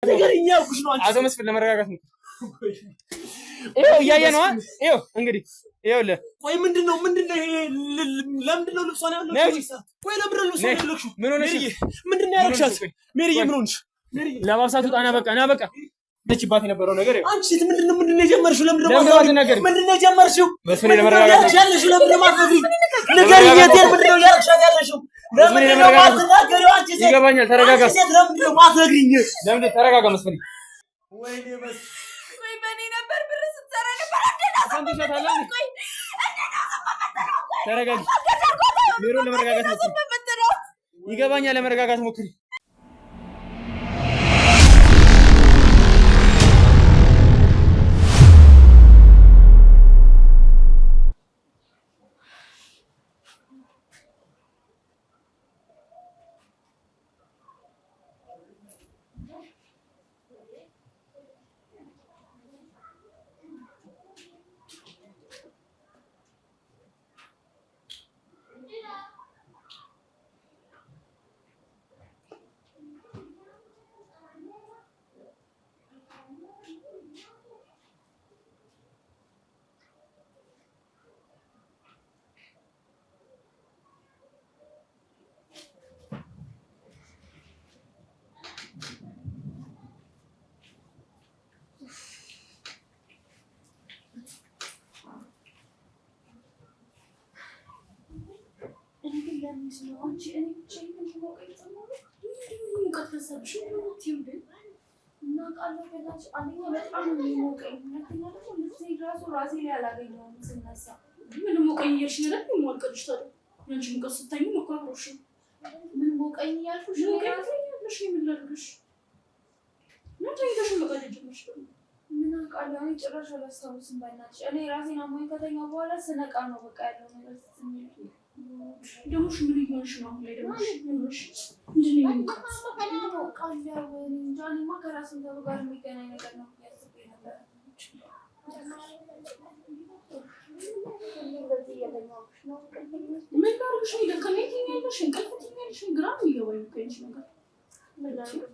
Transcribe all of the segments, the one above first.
ነገርኛ ኩሽ ነው አንቺ አቶ መስፍን ለመረጋጋት ነው። ይኸው እያየህ ነዋ። ይኸው እንግዲህ ይኸውልህ። ቆይ ምንድነው ይሄ? ለምንድነው ልብሷን ያለው? ቆይ ለምንድነው ልብሷን ያለው? ምን ሆነሽ? ምንድነው ያደረግሻት? ሜሪዬ ምን ሆነሽ? ለባብሳቱ ጣና በቃ ደችባት የነበረው ነገር ይኸው። አንቺ ሴት ምንድነው የጀመርሽው? ምንድነው የጀመርሽው? መስፍን ለመረጋጋት ያለሽው ለምንድነው ማትነግሪኝ? ንገሪኝ። የቴል ምንድነው ያደረግሻት ያለሽው? ለምንድነው ማትናገሪው? አንቺ ሴት ይገባኛል። ተረጋጋ። አንቺ ሴት ለምንድነው ማትነግሪኝ? ለምንድነው? ተረጋጋ መስፍን። ወይኔ በስ ቆይ በኔ ነበር ብር ስትሰራ ነበር። ተረጋጊ። ሜሮ ለመረጋጋት ሞክሪ። ይገባኛል። ለመረጋጋት ሞክሪ። ምን አውቃለሁ ጭራሽ አላስታውስም። ባይናትሽ እኔ ራሴን አሞኝ ከተኛሁ በኋላ ስነቃ ነው በቃ ያለው ነገር ደሞሽ ምን ይሆንሽ ነው? ላይ ደሞሽ ምንሽ እንዴ ነው ቃልያው ከራስን ጋር የሚገናኝ ነገር ነው ያስብ ነበር። ምን ላድርግሽ? ለከሜትኛለሽ እንቅልፍትኛለሽ ግራ የሚገባኝ ከንሽ ነገር ምን ላድርግ?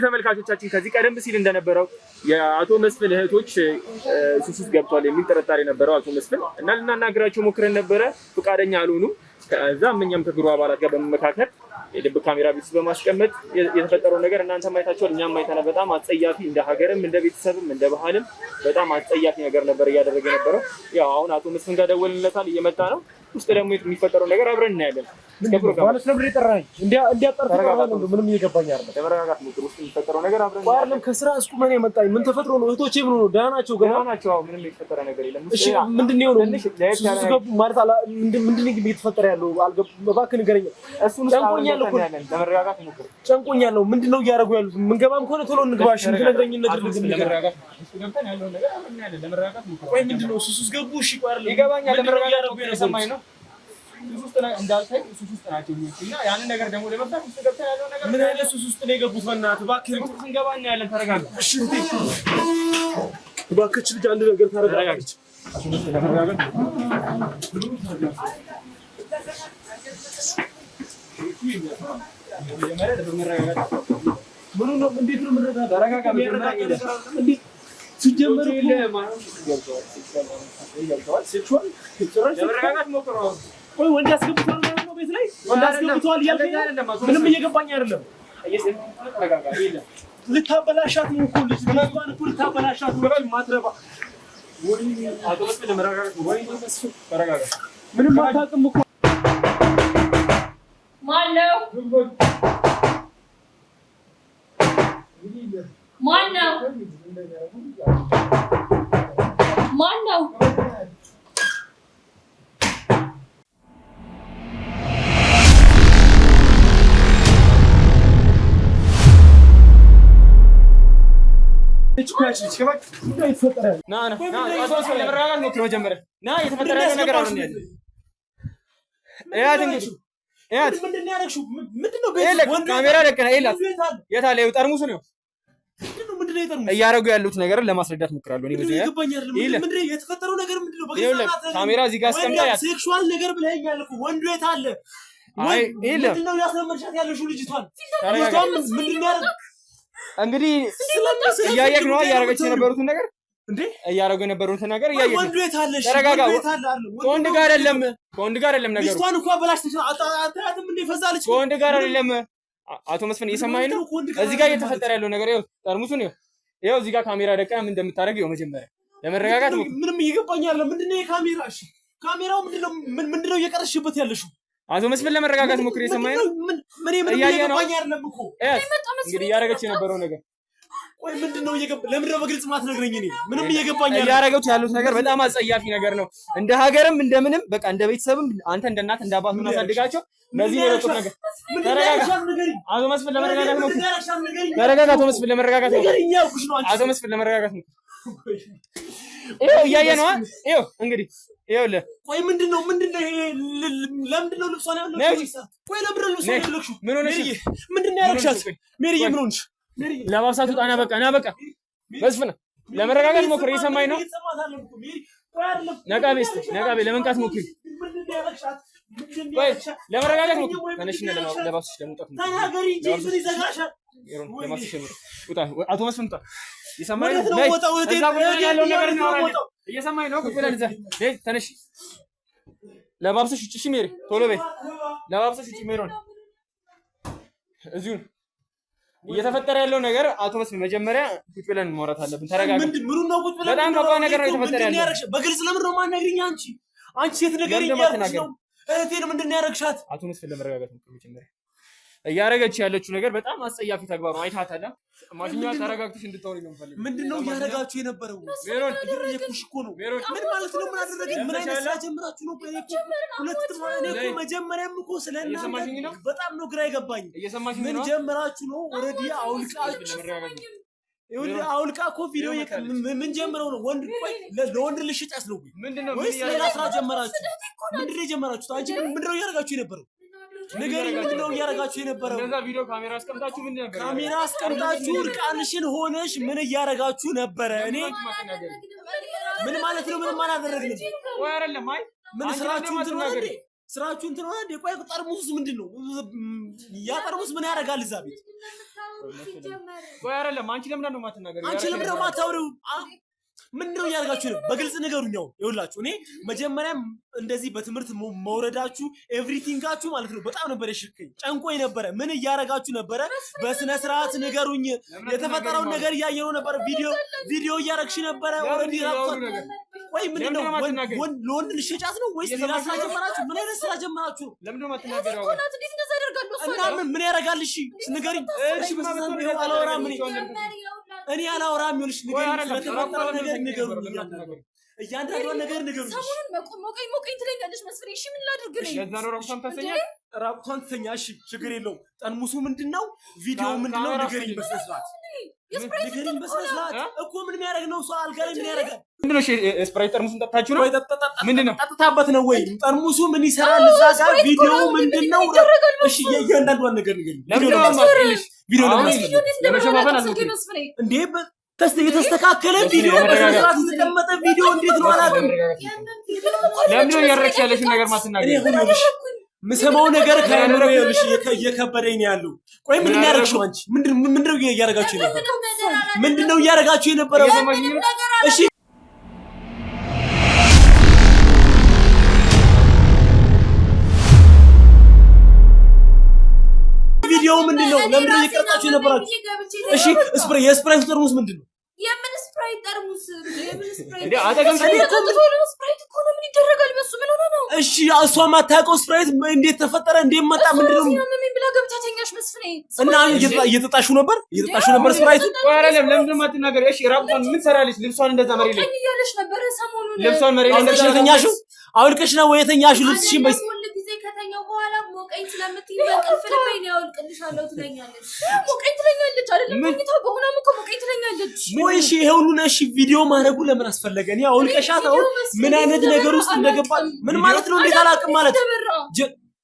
ተመልካቾቻችን ከዚህ ቀደም ሲል እንደነበረው የአቶ መስፍን እህቶች ሱስ ውስጥ ገብቷል የሚል ጥርጣሬ ነበረው አቶ መስፍን እና ልናናግራቸው ሞክረን ነበረ፣ ፈቃደኛ አልሆኑም። ከዛም እኛም ከግሩ አባላት ጋር በመመካከል የድብቅ ካሜራ ቤት በማስቀመጥ የተፈጠረው ነገር እናንተ ማየታችኋል፣ እኛም አይተናል። በጣም አጸያፊ እንደ ሀገርም እንደ ቤተሰብም እንደ ባህልም በጣም አጸያፊ ነገር ነበር እያደረገ ነበረው። ያው አሁን አቶ መስፍን ጋር ደወልንለታል፣ እየመጣ ነው። ውስጥ ደግሞ የሚፈጠረው ነገር አብረን እናያለን። ማለት ለምን ይጠራኝ ምንም እየገባኝ አይደለም። ተረጋጋት ነው። ውስጥ የሚፈጠረው ነገር አብረን አይደለም። ከስራ እስቁመን የመጣኝ ምን ተፈጥሮ ነው? እህቶቼ ምን ሆነው? ደህና ናቸው? ገና ናቸው። ምንም የተፈጠረ ነገር የለም። እሺ ምንድነው ነው ማለት ምንድነው እየተፈጠረ ያለው? እባክህ ንገረኝ። ጨንቆኛል እኮ ለመረጋጋት ሞክር። ጨንቆኛል ነው። ምንድነው እያደረጉ ያሉት? ምንገባም ከሆነ ቶሎ እንግባሽ። ምትነግረኝ ነገር ለመረጋጋት ገብተን ያለው ነገር አብረን እናያለን። ለመረጋጋት ሞክር። ወይ ምንድነው ሱስ ገቡ? እሺ አይደለም ይገባኛል። ለመረጋጋት ሰማኝ ነው ሱስ ውስጥ እንዳልታይ ሱስ ውስጥ ናቸው እና ያንን ነገር ደግሞ ለመፍታት ውስጥ ገብተን ያለው ነገር ምን አይነት ሱስ ውስጥ ነው የገቡት? በእናትህ እባክህ ስንገባ እናያለን። ተረጋጋ። እሺ እባክህ ልጅ አንድ ነገር ታረጋጋች። ምኑ ነው? እንዴት ነው የምንረጋጋው? ተረጋጋ። ሲጀመር ለመረጋጋት ሞክር። ቆይ ወንድ ያስገብቷል ነው ቤት ላይ ወንድ ያስገብቷል እያልከኝ ምንም እየገባኝ አይደለም። ልታበላሻት ነው እኮ ልጅ ልጅቷን እኮ ልታበላሻት ነው። ማትረባ ወይ አቶ መስፍን ለመረጋጋት ወይ መስፍን ተረጋጋ። ምንም አታውቅም እኮ ማነው እያደረጉ ያሉት ነገር ለማስረዳት ሞክራለሁ። እኔ የተፈጠረው ነገር ምንድነው? ካሜራ እዚህ ጋር አስቀምጣ ሴክሹዋል ነገር ብለኸኛል እኮ ወንዱ የት አለ? ምንድነው ያስለመድሻት ያለሽው ልጅቷን? ምንድነው እንግዲህ እያየህ ነው እያደረገች የነበሩትን ነገር እንዴ እያደረጉ የነበሩትን ነገር እያየህ ወንዱ የት አለሽ? ተረጋጋ። ከወንድ ጋር አይደለም ነገር ልጅቷን እኮ አበላሽተሽ አታያትም እንዴ? ፈዛለች። ከወንድ ጋር አይደለም። አቶ መስፍን እየሰማኸኝ ነው? እዚህ ጋር እየተፈጠረ ያለው ነገር ይኸው፣ ጠርሙሱን ይኸው፣ እዚህ ጋር ካሜራ ደቀና ምን እንደምታደርግ ይኸው። መጀመሪያ ለመረጋጋት ምንም እየገባኝ አይደለም። ምንድነው የካሜራ ካሜራው ምንድነው እየቀረሽበት ያለሽው? አቶ መስፍን ለመረጋጋት ሞክር። እየሰማኸኝ ነው? ምን እየገባኝ አይደለም እኮ እንግዲህ እያደረገች የነበረው ነገር ቆይ ምንድነው ለምንድነው በግልጽ ማትነግረኝ? እኔ ምንም እየገባኝ አይደለም። እያደረገች ያሉት ነገር በጣም አጸያፊ ነገር ነው። እንደ ሀገርም እንደምንም በቃ እንደ ቤተሰብም አንተ እንደ እናት እንደ አባት ምናሳድጋቸው ለዚህ ነው የወጡት ነገር። ተረጋጋ አቶ መስፍን ለመረጋጋት ነው። ተረጋጋ አቶ መስፍን ለመረጋጋት ነው። አቶ መስፍን ለመረጋጋት ነው። ይኸው እያየህ ነው። ይኸው እንግዲህ ይኸውልህ። ቆይ ምንድነው ይሄ? ለምንድነው ልብሷን ያለችው? ቆይ ለምንድነው ልብሷን ያለችው? ምን ሆነሽ? ምንድነው ያደረግሻት? ሜሪዬ ምን ሆነሽ? ለባብሳቱ ጣና በቃ መስፍን ለመረጋጋት ሞክር። እየሰማኸኝ ነው? ነቃ ቤ ለመንቃት ሞክሪ። ቆይ ለመረጋጋት ሞክሪ። ተነሽና ለባብስሽ ለመውጣት ሞክሪ። አቶ መስፍን ውጣ። እየሰማኸኝ ነው? እየሰማኸኝ ነው? ቁጭ ብለን እዛ ተነሽ። ለባብስሽ ውጪ። እሺ ሜሪ ቶሎ በይ። ለባብስሽ ውጪ። ሜሮን እዚሁ እየተፈጠረ ያለው ነገር አቶ መስፍን መጀመሪያ ቁጭ ብለን ማውራት አለብን። ተረጋጋ። በጣም ከባድ ነገር ነው የተፈጠረ ያለው። በግልጽ ለምን ነው የማናግሪኝ? አንቺ ሴት ነገር እያደረግሽ ነው። እህቴን ምንድን ነው ያደረግሻት? አቶ መስፍን ለመረጋጋት ነው መጀመሪያ እያደረገች ያለችው ነገር በጣም አስጸያፊ ተግባር ነው። አይታታላ ማሽኛ ተረጋግተሽ እንድትወሪ ነው የምፈልገው። ምንድነው እያደረጋችሁ የነበረው? ሜሮን እየኩሽ እኮ ነው። ምን ማለት ነው? ምን አደረገኝ? ምን አይነት ስራ ጀምራችሁ ነው? እኔ መጀመሪያም እኮ ስለእናንተ በጣም ነው ግራ የገባኝ። ምን ጀምራችሁ ነው? ኦልሬዲ አውልቃ እኮ ቪዲዮ ምን ጀምረው ነው? ለወንድ ልሽጥ ያስለው ወይስ ሌላ ስራ ጀመራችሁ? ምንድነው የጀመራችሁት? አንቺ ምንድነው እያደረጋችሁ የነበረው? ንገሪኝ። ምንድነው እያደረጋችሁ የነበረው? እንደዛ ቪዲዮ ካሜራ አስቀምጣችሁ ምን ነበር? ካሜራ አስቀምጣችሁ እርቃንሽን ሆነሽ ምን እያደረጋችሁ ነበረ? እኔ ምን ማለት ነው? ምንም አላደረግንም ወይ አይደለም? አይ ምን ስራችሁ እንትን ነው እንዴ? ስራችሁ እንትን ነው እንዴ? ቆይ ጠርሙስ ምንድነው? ያ ጠርሙስ ምን ያደርጋል እዛ ቤት? ወይ አይደለም አንቺ ለምን ነው የማትናገሪው? አንቺ ለምን ነው የማታወሪው? ምንድነው ያርጋችሁ ነው? በግልጽ ንገሩኝ። ይኸውላችሁ እኔ መጀመሪያም እንደዚህ በትምህርት መውረዳችሁ ኤቭሪቲንጋችሁ ማለት ነው በጣም ነበር የሽከኝ ጨንቆኝ ነበረ። ምን እያረጋችሁ ነበረ? በስነ ስርዓት ንገሩኝ። የተፈጠረውን ነገር እያየነው ነበር። ቪዲዮ እያረግሽ ነበረ። ኦሬዲ ወይ ምንድነው ለወንድ ልሸጫት ነው ወይስ ሌላ ስራ ጀመራችሁ? ምን አይነት ስራ ጀመራችሁ? ለምን ነው የማትናገረው? እና ምን ያረጋል? እሺ ንገሪኝ። እሺ አላወራም እኔ አላወራም። ይኸውልሽ ንገሪኝ። ስለተፈጠረው ነገር ንገሩኝ። እያንዳንዷን ነገር ንገሩኝ። ሰሞኑን ሞቀኝ ትለኛለሽ መስፍኔ። እሺ ምን ላድርግ ነው? ለዛ ነው ራቁቷን ትተኛ። እሺ ችግር የለውም። ጠርሙሱ ምንድነው? ቪዲዮ ምንድነው? ንገሪኝ በስነ ስርዓት ንገሪኝ በስነ ስርዓት። እኮ ምን የሚያደርግ ነው? ሰው አልጋ ላይ ምን ያደርጋል? ምንድነው? ስፕራይት ጠርሙሱን ጠጣችሁ ነው? ምንድነው? ጠጥታበት ነው ወይ? ጠርሙሱ ምን ይሰራል እዛ ጋር? ቪዲዮ ምንድነው? እሺ የእያንዳንዷን ነገር ንገሪኝ። ቪዲዮ ለመሸፋፈን እንዴ የተስተካከለ ቪዲዮ በስርዓት የተቀመጠ ቪዲዮ እንዴት ነው አላውቅም። ለምን ነው ያረክሽ ያለሽን ነገር ማትናገር? ምሰማው ነገር ካይኖር ይልሽ እየከበደኝ ነው ያለው። ቆይ ምንድነው ያረክሽው አንቺ? ምንድነው እያረጋችሁ የነበረው? ምንድነው እያረጋችሁ የነበረው? እሺ ቪዲዮ ምንድነው? ለምን እየቀረጻችሁ የነበራችሁ? እሺ የስፕራይት ጠርሙስ ምንድነው? የምን ስፕራይት ጠርሙስ? የምን ስፕራይት እንዴ? አጠገብ ስፕራይት እኮ ነው። ምን ይደረጋል በሱ? ምን ሆነ ነው? እሺ እሷ ማታውቀው ስፕራይት እንዴት ተፈጠረ? እንዴት መጣ? ምንድነው? ምን ብላ ገብታ ተኛሽ መስፍኔ? እና እየተጣሽው ነበር ስፕራይት። አይደለም ለምን ማትናገር? እሺ ራቁቷን ምን ሰራለች? ልብሷን እንደዛ መሬት ላይ እያለሽ ነበር ሰሞኑን። ልብሷን መሬት ላይ የተኛሽው አውልቀሽ ነው ወይ የተኛሽው? ልብስሽን በይ ከተኛው በኋላ ሞቀኝ ስለምትይ በቅልፍ ልበይ ነው ያውልቅልሻለሁ ትለኛለች። ሞቀኝ ትለኛለች አይደለም? ምንታ በሆነም እኮ ሞቀኝ ትለኛለች። ወይ እሺ ይሄ ሁሉ ነሽ ቪዲዮ ማድረጉ ለምን አስፈለገ? እኔ አውልቀሻት አሁን ምን አይነት ነገር ውስጥ እንደገባች ምን ማለት ነው? እንዴት አላውቅም ማለት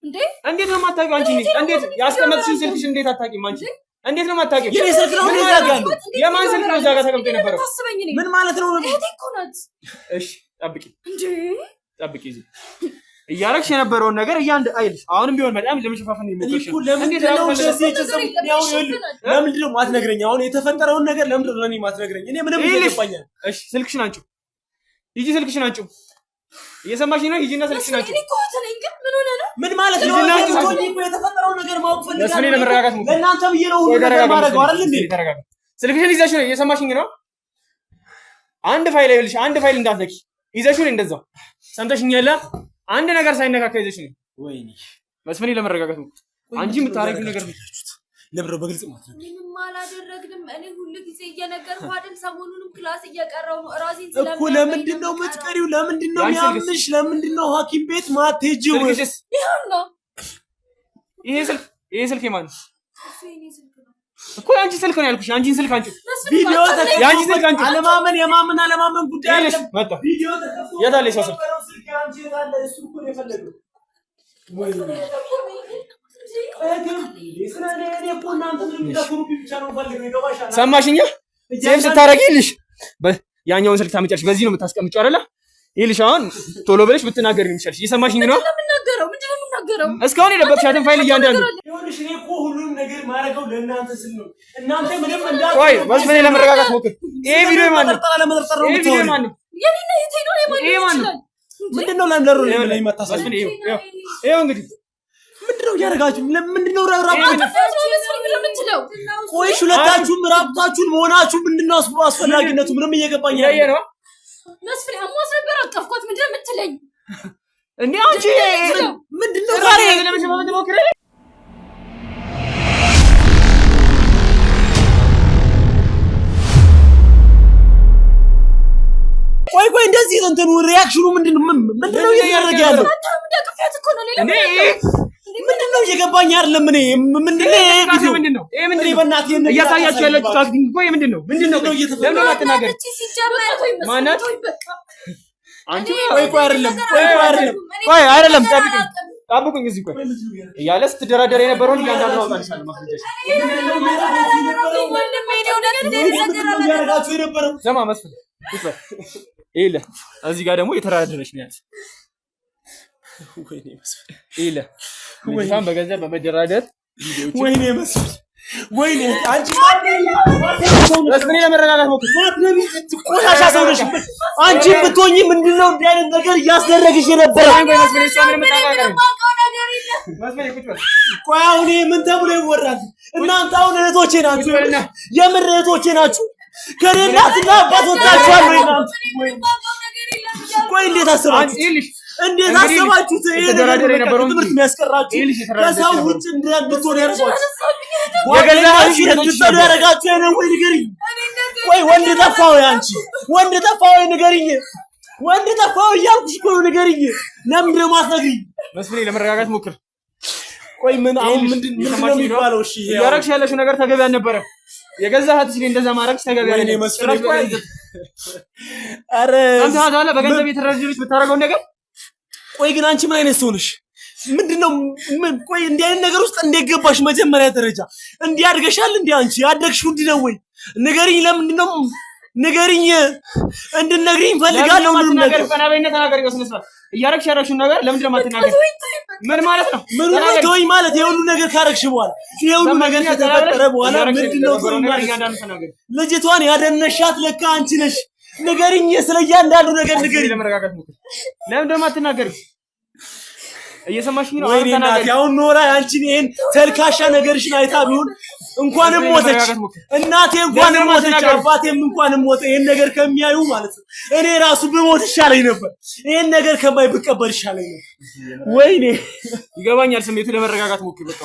እንዴ? እንዴት ነው የማታውቂው አንቺ? እንዴት ያስቀመጥሽውን ስልክሽ እንዴት አታውቂም አንቺ? እንዴት ነው የማታውቂው? የኔ ስልክ ነው እዛ ጋር ያለው። የማን ስልክ ነው እዛ ጋር ተቀምጦ የነበረው? ምን ማለት ነው? እህቴ እኮ ናት። እሺ ጠብቂ እንዴ ጠብቂ እዚህ እያረግሽ የነበረውን ነገር አይልሽ። አሁንም ቢሆን በጣም ለመሸፋፈን ይሞክርሽ። ለምንድን ነው ማትነግረኝ? አሁን የተፈጠረውን ነገር ለምንድን ነው ለኔ ማትነግረኝ? እኔ ምንም ይገባኛል። እሺ ስልክሽን አንቺው፣ ሂጂ ስልክሽን አንቺው። እየሰማሽኝ ነው? ሂጂና ስልክሽን አንቺው። ምን ማለት ነው? የተፈጠረውን ነገር ማወቅ ፈልጋለሁ። ለስሜ ለመረጋጋት ነው። ለእናንተ ብዬ ነው ሁሉ ነገር ማድረግ አይደል እንዴ? ተረጋጋ። ስልክሽን ይዘሽ ነው? እየሰማሽኝ ነው? አንድ ፋይል አይልሽ፣ አንድ ፋይል እንዳትነኪ ይዘሽው ነው እንደዛው። ሰምተሽኛል? አንድ ነገር ሳይነካካ ይዘሽ ነው። ወይኔ መስፍኔ ለመረጋጋት ነው። አንቺ የምታረጊው ነገር ብቻችሁት ለብሮ በግልጽ ማለት ነው። ምንም አላደረግንም። እኔ ሁሉ ጊዜ እየነገርኩህ አይደል? ሰሞኑንም ክላስ እየቀረው ነው። ራሴን ስለምን እኮ ለምንድን ነው የምትቀሪው? ለምንድን ነው የሚያምሽ? ለምንድን ነው ሐኪም ቤት ማትሄጂው? ይኸውና ይሄ ስልክ የማን ነው? እኮ የአንቺ ስልክ ነው ያልኩሽ። የአንቺን ስልክ አንቺ ቪዲዮ የአንቺ ስልክ አንቺ አለማመን ጉዳይ አይደለም። መጣ ቪዲዮ የት አለ? ሰው ስልክ አንቺ የት አለ? እሱ እኮ ነው የፈለገው። ሰማሽኛ? ሴም ስታረጊልሽ ያኛውን ስልክ ታመጫለሽ። በዚህ ነው የምታስቀምጪው አይደለ? ይልሽ አሁን ቶሎ ብለሽ ብትናገሪ ነው የሚሻልሽ። እየሰማሽኝ ነው? እስካሁን የደበቅሻትን ፋይል እያንዳንዱ ይኸውልሽ፣ እኔ እኮ ሁሉንም ነገር ማድረገው ለእናንተ ስል ነው። እናንተ ምንም ቆይ መስፍኔ ለመረጋጋት ሞክር። ይሄ ቪዲዮ ማን ነው? ይሄ ቪዲዮ ማን ነው? ይሄ ማን ነው? ምንድነው ለምለሩ ላይ መታሰብ? ይሄው እንግዲህ ምንድነው እያደረጋችሁ? ምንድነው ቆይ ሁለታችሁም ራቁታችሁን መሆናችሁ ምንድነው አስፈላጊነቱ? ምንም እየገባኝ ነው። መስፍኔ አሟስ ነበር አቀፍኳት። ምንድነው የምትለኝ? እንዴ አንቺ ምንድነው ዛሬ ለመሸፋፈን ሞክሬ? ቆይ እንደዚህ እንትኑ ሪአክሽኑ ምንድነው እያደረገ ያለው? ምንድነው እየገባኝ አይደለም። እኔ ምንድነው ይሄ ቪዲዮ በእናትህ እያሳያችሁ ያላችሁ ታክቲክ ቆይ ምንድነው ለምን አትናገር? ማናት አንቺ ቆይ አይደለም ጠብቁኝ እዚህ ቆይ እያለ ስትደራደር የነበረውን እያንዳንዱ ነው አውጣልሻለሁ። ማስረጃሽ ዘማ መስፍን ይለ እዚህ ጋር ደግሞ የተራደረች ነው ያለ ይለ ምንታም በገንዘብ በመደራደር ወይኔ መስፍን ወይኔ አንቺ መስፍኔ ለመረጋጋት ሞክር። ቆሻሻ ሰው ነሽ አንቺ ብትሆኚ ምንድነው እንዲህ አይነት ነገር እያስደረግሽ የነበረ? መስፍኔ እሷን የምታቃቀር ቆይ አሁን ምን ተብሎ ይወራል? እናንተ አሁን እህቶቼ ናችሁ፣ የምር እህቶቼ ናችሁ። ከኔ እናትና አባት ወጣችኋል ወይ እናንተ? ቆይ እንዴት አሰባችሁ? እንዴት አሰባችሁት? ይሄ ነገር ትምህርት የሚያስቀራችሁ ከሰው ውጭ እንድትሆኑ ያደርጋችሁ ወገናችሁ እንድትሰሩ ያደርጋችሁ የኔ ወይ ንገሪኝ። ቆይ ወንድ ጠፋው አንቺ ወንድ ጠፋው ንገሪኝ። ወንድ ጠፋው እያልኩሽ እኮ ንገሪኝ። ለምንድን ነው የማትነግሪኝ? መስፍኔ ለመረጋጋት ሞክር። ቆይ ምን አሁን ምንድን ነው የሚባለው? እሺ ያረክሽ ያለሽው ነገር ተገቢ አልነበረ። የገዛሃት ሲል እንደዛ ማረክሽ ተገቢ አይደለም። እኔ መስፍኔ ቆይ አረ አንተ አለ በገንዘብ የተረጀልሽ ብታረገው ነገር ቆይ ግን አንቺ ምን አይነት ሰው ነሽ? ምንድነው ቆይ እንዲህ አይነት ነገር ውስጥ እንዴት ገባሽ? መጀመሪያ ደረጃ እንዲህ አድርገሻል እንዴ? አንቺ ያደግሽው እንዲህ ነው ወይ? ንገሪኝ። ለምንድን ነው ንገሪኝ። እንድትነግሪኝ ፈልጋለሁ። ሁሉ ነገር ፈናበይነት ተናገሪ። ወስነሳ እያረክሽ ያረክሽው ነገር ለምንድን ነው የማትናገር? ምን ማለት ነው? ምን ነው ማለት የሁሉ ነገር ካረክሽ በኋላ የሁሉ ነገር ከተፈጠረ በኋላ ምንድነው ተወኝ ማለት? ልጅቷን ያደነሻት ለካ አንቺ ነሽ። ንገሪኝ። ስለያንዳንዱ ነገር ንገሪኝ። ለመረጋጋት ሞክር። ለምንድን ነው የማትናገር? እየሰማሽኝ ነው? ወይኔ እናቴ አሁን ኖራ አንቺን ይሄን ተልካሻ ነገርሽን አይታ ቢሆን እንኳንም ሞተች እናቴ፣ እንኳንም ሞተች አባቴም እንኳንም ሞተ። ይሄን ነገር ከሚያዩ ማለት ነው እኔ ራሱ ብሞት ይሻለኝ ነበር። ይሄን ነገር ከማይ ብቀበር ይሻለኝ ነበር። ወይኔ ይገባኛል ስሜቱ። ለመረጋጋት ሞክር። በቃ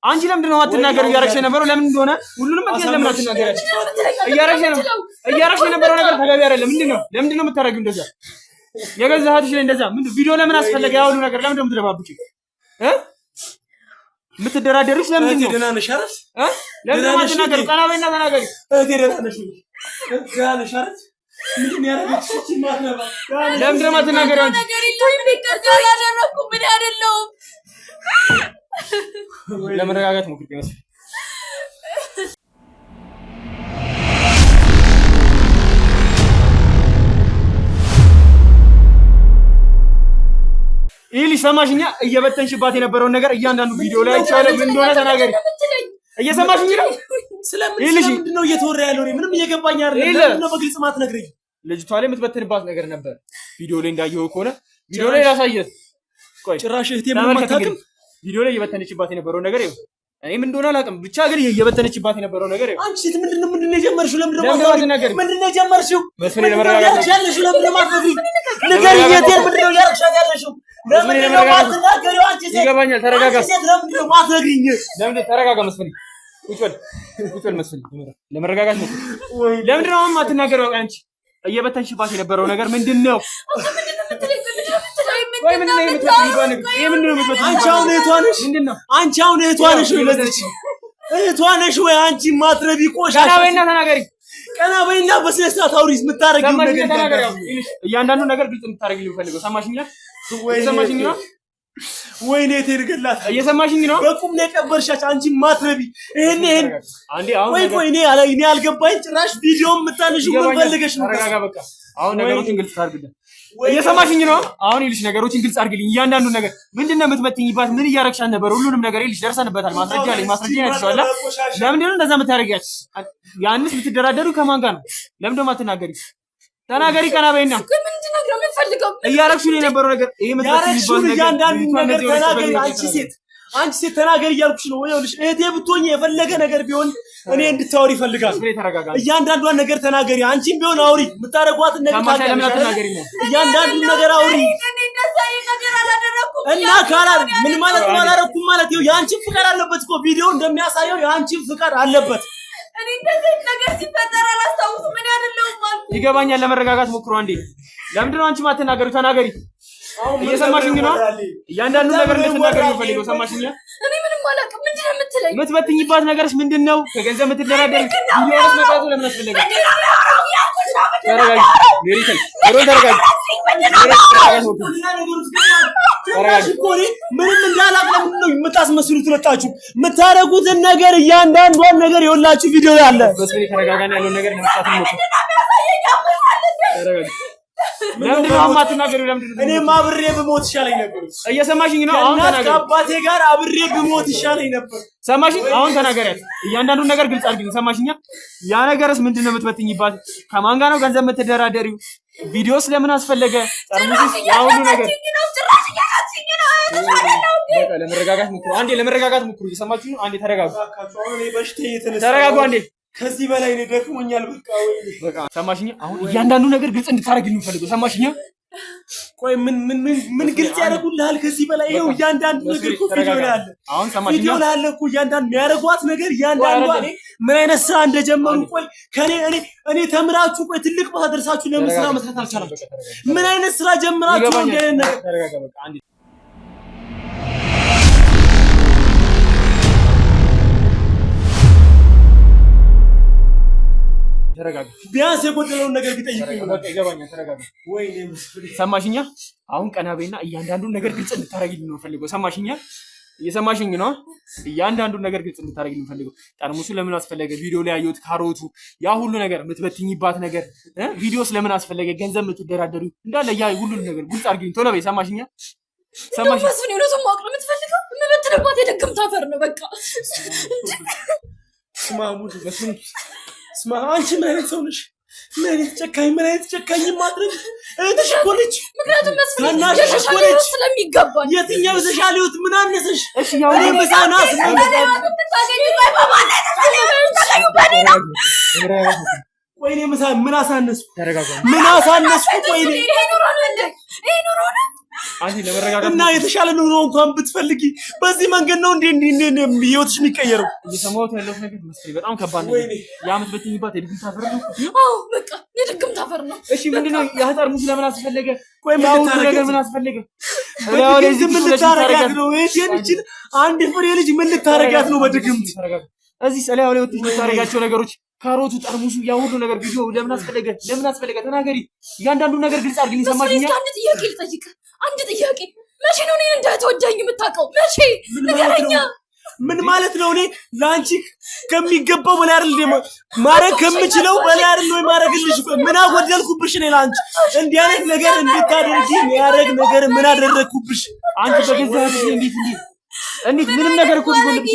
አንቺ ለምንድን ነው የማትናገር? እያረክሽ የነበረው ለምን እንደሆነ ሁሉንም መጥተሽ ለምን አትናገሪያለሽ? እያረክሽ የነበረው ነገር ተገቢ አይደለም። ለምንድን ነው የምታረጊው እንደዛ? የገዛሃትሽ ላይ እንደዛ ምን ቪዲዮ ለምን አስፈለገ? ያው ሁሉ ነገር ለምን እንደምትደባብጪ የምትደራደሩሽ ለምንድን ነው? ደህና ነሽ አይደል? ለምን ማትናገር? ቀና በይና ተናገሪ። እህቴ ደህና ነሽ? ደህና ነሽ አይደል? ምንድን ነው ያደረግሽ? ማትነባ ለምን እንደማትናገር አንቺ ለመረጋጋት ሞክሪ መስፍን። ይልሽ ሰማሽኛ? እየበተንሽባት የነበረውን ነገር እያንዳንዱ ቪዲዮ ላይ አይቻለሁ። ምን እንደሆነ ተናገሪ። እየሰማሽኝ ነው? ስለምንድን ነው እየተወራ ያለው? ምንም እየገባኝ አይደለም። ለምን ነው በግልጽ ማትነግረኝ? ልጅቷ ላይ የምትበትንባት ነገር ነበር። ቪዲዮ ላይ እንዳየው ከሆነ ቪዲዮ ላይ ያሳየት። ቆይ ጭራሽ እህቴ ምን ማታውቅም? ቪዲዮ ላይ እየበተነችባት የነበረው ነገር ይኸው። እኔ ምን እንደሆነ አላውቅም፣ ብቻ ግን እየበተነችባት የነበረው ነገር ይኸው። አንቺ ምንድን ነው የጀመርሽው? ለምንድን ነው የጀመርሽው? መስፍኔ ለመረጋጋት ያለሽው ለምንድን ነው የማትነግሪኝ? ንገሪኝ። እህቴን ምንድን ነው እያደረግሻት ያለሽው? ለምንድን ነው የማትናገሪው? አንቺ ሴት ይገባኛል። ተረጋጋ። ለምንድን ነው የማትነግሪኝ? ለምንድን ተረጋጋ መስፍኔ። ቁጭ በል መስፍኔ። ለመረጋጋት ነው። ለምንድን ነው የማትናገሪው? አንቺ እየበተንሽባት የነበረው ነገር ምንድን ነው? ወይ ምን ነው የምትፈልጊው? ይሄ ምን ነው የምትፈልጊው? አንቺ አሁን እህቷ ነሽ? ምንድነው? አንቺ አሁን እህቷ ነሽ ወይ? ለዚህ እህቷ ነሽ ወይ? አንቺ ማትረቢ ቆሻሻ። ቀና በይና ተናገሪ። ቀና በይና በስነ ስርዓት አውሪስ። የምታረጊው ነገር ተናገሪ። እያንዳንዱ ነገር ግልጽ እንድታረጊ ልፈልገው። ሰማሽኝ ነው? እየሰማሽኝ ነው? ወይኔ ተርገላት። እየሰማሽኝ ነው? በቁም ነው የቀበርሻች አንቺ ማትረቢ። ይሄን አንዴ አሁን ቆይ እኔ አልገባኝ ጭራሽ። ቪዲዮ የምታነሺው ምን ፈልገሽ ነው? ተረጋጋ በቃ። አሁን ነገሮችን ግልጽ አድርግልኝ። እየሰማሽኝ ነው? አሁን ይልሽ ነገሮችን ግልጽ አድርግልኝ። እያንዳንዱ ነገር ምንድነው የምትመትኝባት? ምን እያረግሻት ነበር? ሁሉንም ነገር ይልሽ ደርሰንበታል። ማስረጃ አለኝ። ማስረጃ ያችኋል። ለምንድነው እንደዛ የምታረጊያት? ያንስ የምትደራደሩ ከማን ጋር ነው? ለምንድነው የማትናገሪ? ተናገሪ። ቀና በይና እያረግሽው የነበረው ነገር ይሄ የምትመትኝባት ነገር እያንዳንዱ ነገር ተናገሪ። አንቺ ሴት ተናገሪ እያልኩሽ ነው። ይኸውልሽ እህቴ ብትሆኚ የፈለገ ነገር ቢሆን እኔ እንድታወሪ ይፈልጋል። እያንዳንዷን ነገር ተናገሪ። አንቺም ቢሆን አውሪ። የምታረጓትን ነገር ታገሪ። እያንዳንዱን ነገር አውሪ እና ካላር ምን ማለት ነው? አላረኩም ማለት ይኸው የአንቺን ፍቃድ አለበት እኮ ቪዲዮ እንደሚያሳየው የአንቺን ፍቃድ አለበት። እኔ እንደዚህ ነገር ሲፈጠር አላስታውስም። ምን ያደለው ማለት ይገባኛል። ለመረጋጋት ሞክሩ። አንዴ ለምንድን ነው አንቺ ማትናገሪው? ተናገሪ። እየሰማሽኝ ነው? እያንዳንዱ ነገር እንድትናገሪ ነው ፈልገው። ሰማሽኝ? እኔ ምንም አላውቅም። ምንድን ነው የምትለኝ? የምትበትኝባት ነገርስ ምንድን ነው? ከገንዘብ የምትደራደሪ ቪዲዮስ መጣቱ ለምን አስፈለገ? ተረጋጊ ሜሪከል ተረጋጊ። ምንም እንዳላቅ ለምንድን ነው የምታስመስሉት? ሁለታችሁ የምታረጉትን ነገር እያንዳንዷን ነገር የወላችሁ ቪዲዮ ያለ መስፍኔ ተረጋጋና ያለውን ነገር ለመስራት ነው። ተረጋጊ ለምንድን ነው የማትናገሪው? ለምንድን ነው? እኔማ አብሬ ብሞት ይሻለኝ ነበር። እየሰማሽኝ ነው? አሁን ተናገሪ። ከአባቴ ጋር አብሬ ብሞት ይሻለኝ ነበር። ሰማሽኝ? አሁን ተናገሪያት። እያንዳንዱን ነገር ግልጽ አድርጊ። ሰማሽኛ? ያ ነገርስ ምንድን ነው የምትበትኝባት? ከማን ጋር ነው ገንዘብ የምትደራደሪው? ቪዲዮስ ለምን አስፈለገ? ጠርሙስ ያ ሁሉ ነገር በቃ ለመረጋጋት ሞክሩ። አንዴ ለመረጋጋት ሞክሩ። እየሰማችሁ ነው? አንዴ ተረጋጉ። ተረጋጉ አንዴ። ከዚህ በላይ ነው ደክሞኛል። በቃ ሰማሽኝ? አሁን እያንዳንዱ ነገር ግልጽ እንድታረግልኝ ነው ፈልገው። ሰማሽኝ? ቆይ ምን ግልጽ ያደርጉልሃል? ከዚህ በላይ ይሄው እያንዳንዱ ነገር እኮ ቪዲዮ ላይ አለ። አሁን ሰማሽኝ? ቪዲዮ ላይ አለ እኮ እያንዳንዱ የሚያደርጓት ነገር እያንዳንዱ እኔ ምን አይነት ስራ እንደጀመሩ ቆይ እኔ ተምራችሁ ቆይ ትልቅ ቦታ ደርሳችሁ ለምን ስራ መስራት አልቻላችሁ? ምን አይነት ስራ ጀምራችሁ ነው እንደነ ተረጋጋ። በቃ አንዴ ተረጋጋ። ቢያንስ የጎደለውን ነገር ቢጠይቁኝ በቃ ይገባኛል። ተረጋጋ። ወይኔ ሰማሽኛ? አሁን ቀና በይና እያንዳንዱን ነገር ግልጽ እንድታረጊልኝ ነው ፈልገው። ሰማሽኛ? እየሰማሽኝ ነው? እያንዳንዱን ነገር ግልጽ እንድታረጊልኝ ነው ፈልገው። ጠርሙሱ ለምን አስፈለገ? ቪዲዮ ላይ ያየሁት ካሮቱ፣ ያ ሁሉ ነገር የምትበትኝባት ነገር ቪዲዮስ ለምን አስፈለገ? ገንዘብ የምትደራደሪው እንዳለ ያ ሁሉን ነገር ግልጽ አድርጊልኝ ቶሎ በይ። ሰማሽኛ? ሰማሽ? መስፍን የሆነቱን ማወቅ ነው የምትፈልገው? የምበትንባት የደግምት አፈር ነው በቃ። ስማሙድ መስፍን ስማ፣ አንቺ ምን አይነት ሰው ነሽ? ምን አይነት ጨካኝ ማድረግ እህትሽ እኮ ነች። ምክንያቱም መስፍን የተሻለ ስለሚገባ የትኛው የተሻለ ህይወት ምን አነሰሽ? እሺ ያው እኔ በሳናስ ወይኔ ምን አሳነስኩ? ተረጋጋ። ምን አሳነስኩ? ወይኔ ይሄ ኑሮ ነው አንቺ ለመረጋጋት እና የተሻለ ኑሮ እንኳን ብትፈልጊ በዚህ መንገድ ነው እንዴ ህይወትሽ የሚቀየረው? እየሰማሁት ያለው ነገር መስፍን በጣም ከባድ ነው። ያመት በትኝባት የድግምት አፈር ነው። አዎ በቃ የድግምት አፈር ነው። እሺ ምንድነው ያ ጠርሙስ ለምን አስፈለገ? ቆይ ምን አስፈለገ? ምን ልታረጋት ነው? እቺን አንድ ፍሬ ልጅ ምን ልታረጋት ነው በድግምት? እዚህ ሰላያው ላይ ወጥተሽ የምታረጋቸው ነገሮች ካሮቱ፣ ጠርሙሱ፣ ያ ሁሉ ነገር ቪዲዮ ለምን አስፈለገ? ተናገሪ። እያንዳንዱ ነገር ግልጽ አድርግልኝ። ሰማሽኛ? አንድ ጥያቄ ልጠይቅ። አንድ ጥያቄ። መቼ ነው እኔን እንዳትወደኝ የምታውቀው? መቼ ንገረኛ። ምን ማለት ነው? እኔ ለአንቺ ከሚገባው በላይ አይደል ማረግ ከምችለው በላይ አይደል ወይ ማረግልሽ? ምን አጎደልኩብሽ? እኔ ለአንቺ እንዲህ አይነት ነገር እንድታደርጊ የሚያደርግ ነገር ምን አደረግኩብሽ? አንቺ በገዛ እንዴት ምንም ነገር እኮ ቢሆንብሽ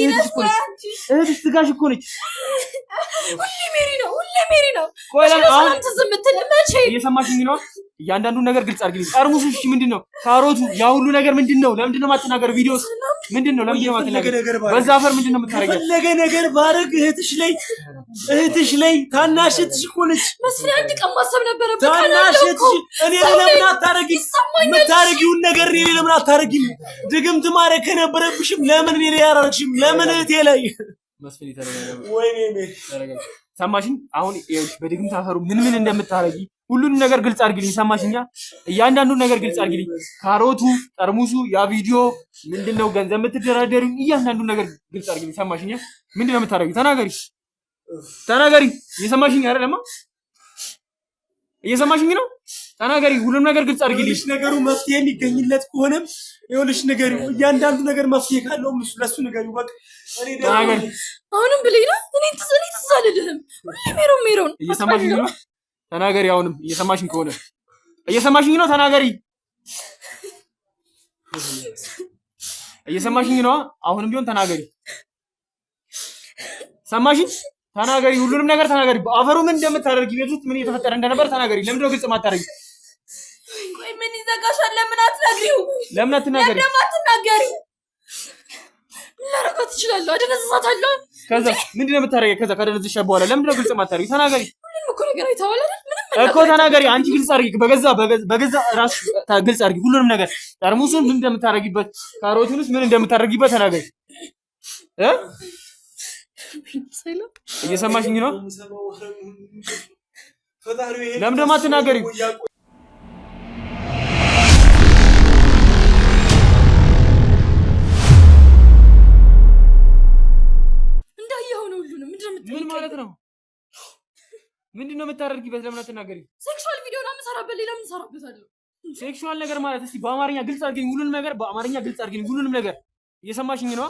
እህትሽ ስጋሽ እኮ ነች። ሁሌ ሜሪ ነው። ቆይ አሁን ዝም ብትል መቼ? እየሰማሽኝ ነው? እያንዳንዱ ነገር ግልጽ አድርግልኝ። ጠርሙሱ እሺ ምንድነው? ካሮቱ ያ ሁሉ ነገር ምንድነው? ለምንድን ነው የማትናገር? ቪዲዮስ ምንድነው? ለምንድን ነው የማትናገር? በዛ አፈር ምንድነው የምታረጋው? ፈለገ ነገር ባረግ እህትሽ ላይ ታናሽ እህትሽ እኮ ነች። መስፍን አንድ ቀን ማሰብ ነበረብህ። ታናሽ እህትሽ እኔ ለምን አታረጊም? የምታረጊውን ነገር እኔ ለምን አታረጊም? ድግምት ማረግ ከነበረብሽም ለምን እኔ ላይ አላረግሽም? ለምን እህቴ ላይ? መስፍን ይተረጋጋ። ወይኔ ተረጋጋ። ሰማሽኝ? አሁን ይኸውልሽ በድግምት አፈሩ ምን እንደምታረጊ ሁሉንም ነገር ግልጽ አድርግልኝ። ሰማሽኛ? እያንዳንዱን ነገር ግልጽ አድርግልኝ። ካሮቱ፣ ጠርሙሱ፣ ያ ቪዲዮ ምንድነው? ገንዘብ የምትደራደሪው እያንዳንዱን ነገር ግልጽ አድርግልኝ። ሰማሽኛ? ምንድነው የምታረጊው? ተናገሪ። እየሰማሽኝ አይደለም? እየሰማሽኝ ነው? ተናገሪ። ሁሉንም ነገር ግልጽ አድርግልኝ። ነገሩ መፍትሄ የሚገኝለት ከሆነም ይኸውልሽ ንገሪው። እያንዳንዱ ነገር መፍትሄ ካለው ለሱ ንገሪው። በቃ ተናገሪ። አሁንም ብለኝ ነው እኔ ትዝ አልልህም። ሁሌ ሜሮን እየሰማሽኝ ነው? ተናገሪ። አሁንም እየሰማሽኝ ከሆነ እየሰማሽኝ ነው? ተናገሪ። እየሰማሽኝ ነው? አሁንም ቢሆን ተናገሪ። ሰማሽኝ? ተናገሪ። ሁሉንም ነገር ተናገሪ። በአፈሩ ምን እንደምታደርጊ ቤት ውስጥ ምን እየተፈጠረ እንደነበር ተናገሪ። ለምንድን ነው ግልጽ ማታደርጊ? ቆይ ምን ይዘጋሻል? ለምን አትነግሪው? ለምን አትናገሪ? ላረጋት እችላለሁ። አደነዝዛታለሁ። ከዛ ምንድነው የምታረጊው? ከዛ ካደነዝዝሽ በኋላ ለምንድን ነው ግልጽ ማታደርጊ? ተናገሪ እኮ ነገር አይተኸዋል አይደል? እኮ ተናገሪ። አንቺ ግልጽ አድርጊ። በገዛ ራስሽ ግልጽ አድርጊ ሁሉንም ነገር። ጠርሙሱን ምን እንደምታረጊበት፣ ካሮቱንስ ምን እንደምታረጊበት ተናገሪ። እየሰማሽኝ ነው? ለምን ደግሞ አትናገሪው? እንዳየኸው ነው ሁሉንም። ምን ማለት ነው? ምንድነው የምታደርጊበት? ለምን አትናገሪ? ሴክሹዋል ቪዲዮ ነው የምሰራበት። ሌላ ምን እሰራበታለሁ? ሴክሹዋል ነገር ማለት እስቲ በአማርኛ ግልጽ አድርጊኝ። ሁሉንም ነገር በአማርኛ ግልጽ አድርጊኝ። ሁሉንም ነገር እየሰማሽኝ ነው?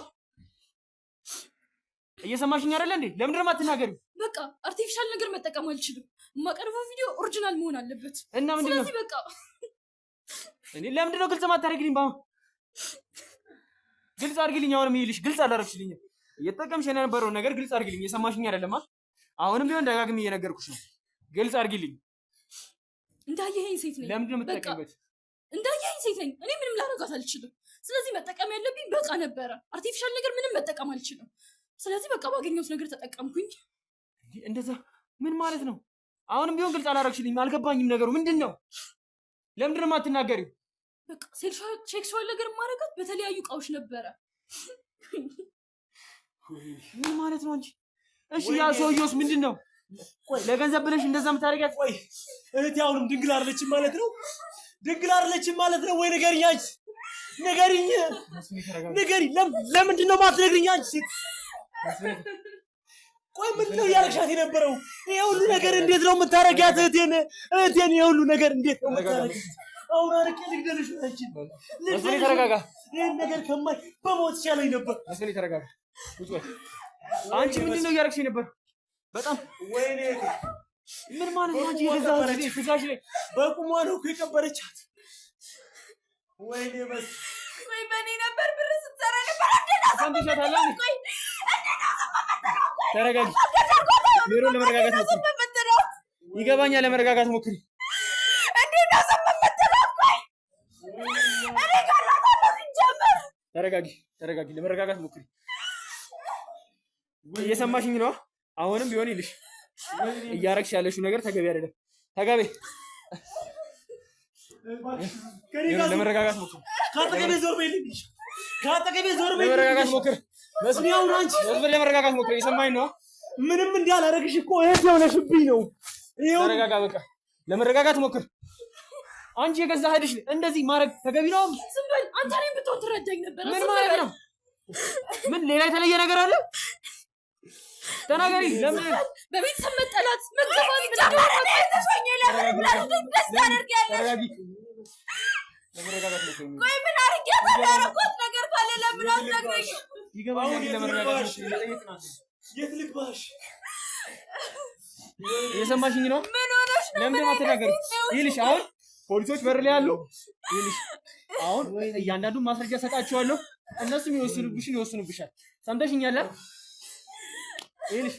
እየሰማሽኝ አይደለ እንዴ? ለምን ደግሞ አትናገሪው? በቃ አርቲፊሻል ነገር መጠቀም አልችልም። የማቀርበው ቪዲዮ ኦሪጂናል መሆን አለበት እና ምንድነው ስለዚህ በቃ እኔ ለምንድን ነው ግልጽ ማታረግልኝ ባው ግልጽ አድርግልኝ አሁንም ይልሽ ግልጽ አላረግሽልኝ እየተጠቀምሽ የነበረው ነገር ግልጽ አድርግልኝ የሰማሽኝ አይደለም አሁንም ቢሆን ደጋግሜ እየነገርኩሽ ነው ግልጽ አድርግልኝ እንዳየኸኝ ሴት ነኝ ለምንድን ነው የምትጠቀምበት እንዳየኸኝ ሴት ነኝ እኔ ምንም ላረጋት አልችልም ስለዚህ መጠቀም ያለብኝ በቃ ነበረ አርቲፊሻል ነገር ምንም መጠቀም አልችልም ስለዚህ በቃ ባገኘሁት ነገር ተጠቀምኩኝ እንደዛ ምን ማለት ነው አሁንም ቢሆን ግልጽ አላረግሽልኝ አልገባኝም ነገሩ ምንድነው ለምንድን ነው የማትናገሪው በቃ ሴክሹዋል ነገር ማረጋት በተለያዩ እቃዎች ነበረ ምን ማለት ነው እንጂ እሺ ያ ሰውዬውስ ምንድነው ቆይ ለገንዘብ ብለሽ እንደዛ የምታረጋት ቆይ እህቴ አሁንም ድንግል አይደለችም ማለት ነው ድንግል አይደለችም ማለት ነው ወይ ንገሪኝ አንቺ ንገሪኝ ለምንድን ነው የማትነግሪኝ አንቺ ቆይ ምንድን ነው እያደረግሻት የነበረው ይሄ ሁሉ ነገር እንዴት ነው የምታረጊያት እህቴን ይሄ ሁሉ ነገር እንዴት ነው የምታረጊያት አሁን አርቄ ልግደልሽ አንቺ መስፍኔ ተረጋጋ ይሄን ነገር ከማይ በሞት ይሻለኝ ነበር መስፍኔ ተረጋጋ አንቺ ምንድን ነው እያደረግሽ ነበር በጣም ወይኔ ምን ማለት ነው አንቺ የገዛ ስጋሽ ላይ በቁሟ ነው እኮ የቀበረቻት ወይኔ በስ ወይ በኔ ነበር ብር ስትሰራ ነበር ሰምተሻታል ተረጋጊ ሜሮን ለመረጋጋት ሞክሪ ይገባኛል ለመረጋጋት ሞክሪ እንዴት ነው ሰምተሻታል ቆይ እኔ ጋራታለሁ ሲጀመር ተረጋጊ ለመረጋጋት ሞክሪ እየሰማሽኝ ነው አሁንም ቢሆን ይልሽ እያረግሽ ያለሽው ነገር ተገቢ አይደለም ተገቢ ለመረጋጋት ሞክሪ ካጠገቤ ዞር በይልኝ ካጠገቤ ዞር በይልኝ ለመረጋጋት ሞክሪ መስሚያው አንቺ ለመረጋጋት ሞክሪ እየሰማኝ ነው ምንም እንዳላረግሽ እኮ እህት የሆነሽብኝ ነው ተረጋጋ በቃ ለመረጋጋት ሞክር አንቺ የገዛ ሄድሽ እንደዚህ ማድረግ ተገቢ ነው ዝም በል አንተ ላይ ብትሆን ትረዳኝ ነበር ምን ማለት ነው ምን ሌላ የተለየ ነገር አለ ተናገሪ ለምን በቤተሰብ መጠላት መገፋት ምናምን ተሰኘ ለምን ደስ ታደርጊያለሽ ለመረጋጋት ሞክሪ ቆይ ምን አድርጌያለሁ ያደረኩት ነገር ካለ ለምን አትነግረኝ ይገባኛል ለመረጋጋት የት ልግባሽ እየሰማሽኝ ነው ምን ሆነሽ ነው ለምን አትናገሪ ይልሽ አሁን ፖሊሶች በር ላይ ያሉ ይልሽ አሁን እያንዳንዱ ማስረጃ ሰጣቸዋለሁ እነሱም ይወስኑብሻል ሰምተሽኛል ይልሽ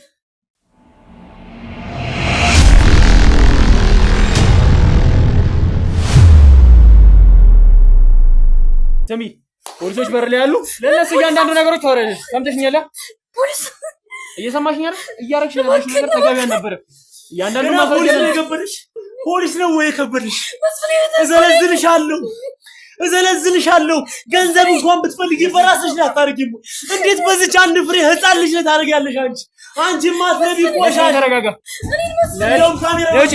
ስሚ ፖሊሶች በር ላይ ያሉ ለነሱ እያንዳንዱ ነገሮች ታወራለሽ ሰምተሽኛል ፖሊስ እየሰማሽኝ አይደል እያረግሽ ያለሽ ነገር ተገቢ አልነበረም እያንዳንዱ ማስረጃ ነው የከበደሽ ፖሊስ ነው ወይ የከበደሽ እዘለዝልሻለሁ ገንዘብ እንኳን ብትፈልጊ በራስሽ ላይ አታርጊም እንዴት በዚች አንድ ፍሬ ህፃን ልጅ ላይ ታደርጊያለሽ አንቺ ማትረቢ ቆሻሻ ተረጋጋ ነው ካሜራ ነውጪ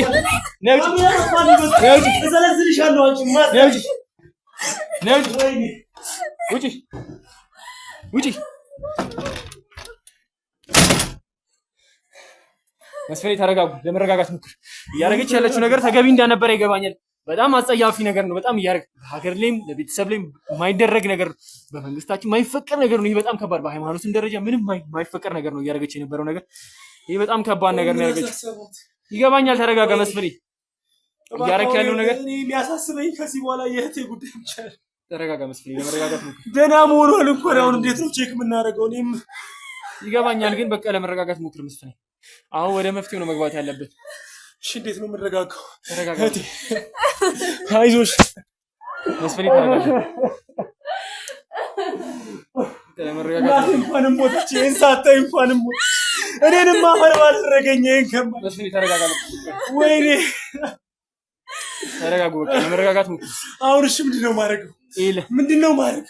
እዘለዝልሻለሁ አንቺ ነውጪ ውጪ መስፍኔ ተረጋጉ ለመረጋጋት ሞክር እያረገች ያለችው ነገር ተገቢ እንዳነበረ ይገባኛል በጣም አጸያፊ ነገር ነው በጣም እያረግ ሀገር ላይም ለቤተሰብ ላይም የማይደረግ ነገር በመንግስታችን የማይፈቀድ ነገር ነው ይሄ በጣም ከባድ በሃይማኖትም ደረጃ ምንም የማይፈቀድ ነገር ነው እያረገች የነበረው ነገር ይሄ በጣም ከባድ ነገር ነው ያረገች ይገባኛል ተረጋጋ መስፍኔ እያረክ ያለው ነገር እኔ የሚያሳስበኝ ከዚህ በኋላ የእህቴ ጉዳይ ብቻ ተረጋጋ መስፍኔ ለመረጋጋት ሞክር ደህና መሆኗን እንኳን አሁን እንዴት ነው ቼክ የምናደርገው እኔም ይገባኛል ግን በቃ ለመረጋጋት ሞክር መስፍኔ አሁን ወደ መፍትሄው ነው መግባት ያለበት እሺ እንዴት ነው የምንረጋጋው ተረጋጋ አይዞሽ መስፍኔ ተረጋጋ ለመረጋጋት እንኳንም ሞተች ይሄን ሳታይ እንኳንም እኔንም አፈር ባደረገኝ ይሄን ከማ መስፍኔ ተረጋጋ ወይኔ ተረጋጉ በቃ ለመረጋጋት ሞክር አሁን እሺ ምንድነው ማድረግ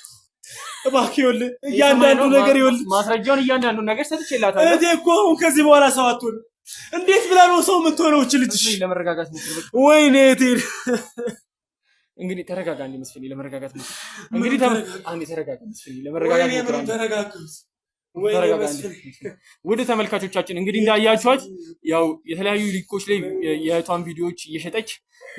እባክህ ይኸውልህ እያንዳንዱ ነገር ይኸውልህ ማስረጃውን እያንዳንዱ ነገር ሰጥቼላታለሁ እህቴ እኮ አሁን ከዚህ በኋላ ሰው አትሆንም እንዴት ብላ ነው ሰው የምትሆነው እቺ ልጅ ለመረጋጋት ሞክር ወይኔ እህቴ እንግዲህ ተረጋጋ እንዴ መስፍኔ ለመረጋጋት ሞክር እንግዲህ አንዴ ተረጋጋ መስፍኔ ለመረጋጋት ሞክር ወደ ተመልካቾቻችን እንግዲህ እንዳያችኋት ያው የተለያዩ ሊንኮች ላይ የእህቷን ቪዲዮዎች እየሸጠች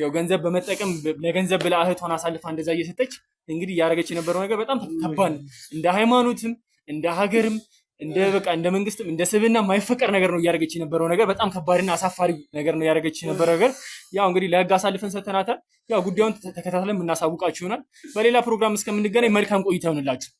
ያው ገንዘብ በመጠቀም ለገንዘብ ብላ እህቷን አሳልፋ እንደዛ እየሰጠች እንግዲህ ያረገች የነበረው ነገር በጣም ከባድ እንደ ሃይማኖትም እንደ ሀገርም እንደ መንግስትም እንደ ስብና የማይፈቀር ነገር ነው እያደረገች የነበረው ነገር በጣም ከባድና አሳፋሪ ነገር ነው እያደረገች የነበረው ነገር። ያው እንግዲህ ለህግ አሳልፈን ሰጥተናታል። ያው ጉዳዩን ተከታትለን የምናሳውቃችሁ ይሆናል። በሌላ ፕሮግራም እስከምንገናኝ መልካም ቆይታ ይሁንላችሁ።